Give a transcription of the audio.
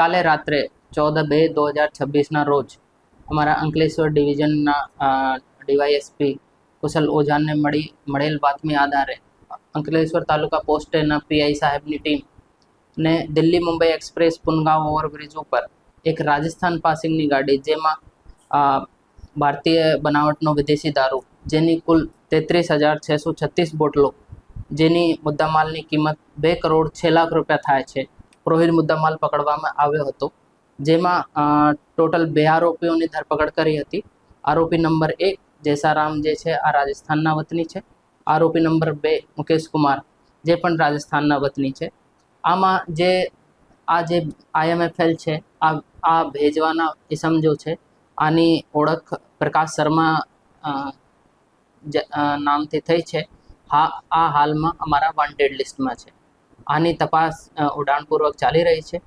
કાલે રાત્રે 14/2/2026ના રોજ અમારા અંકલેશ્વર ડિવિઝનના ડીવાયએસપી કુશલ ઓઝાને મળેલ બાતમી આધારે અંકલેશ્વર તાલુકા પોસ્ટેના પીઆઈ સાહેબની ટીમ ને દિલ્હી મુંબઈ એક્સપ્રેસ પુનગાંવ ઓવરબ્રિજ ઉપર એક રાજસ્થાન પાસિંગની ગાડી જેમાં ભારતીય બનાવટનો વિદેશી દારૂ જેની કુલ 33,636 બોટલો જેની મુદ્દામાલની કિંમત 2,06,00,000 રૂપિયા થાય છે પ્રોહિત મુદ્દામાલ પકડવામાં આવ્યો હતો, જેમાં ટોટલ 2 આરોપીઓની ધરપકડ કરી હતી. આરોપી નંબર 1 જેસારામ જે છે આ રાજસ્થાનના વતની છે. આરોપી નંબર 2 મુકેશ કુમાર જે પણ રાજસ્થાનના વતની છે. આમાં જે IMFL છે આ ભેજવાના ઇસમ જો છે આની ઓળખ પ્રકાશ શર્મા નામથી થઈ છે. આ હાલમાં અમારા વોન્ટેડ લિસ્ટમાં છે. આની તપાસ ઉડાણપૂર્વક ચાલી રહી છે.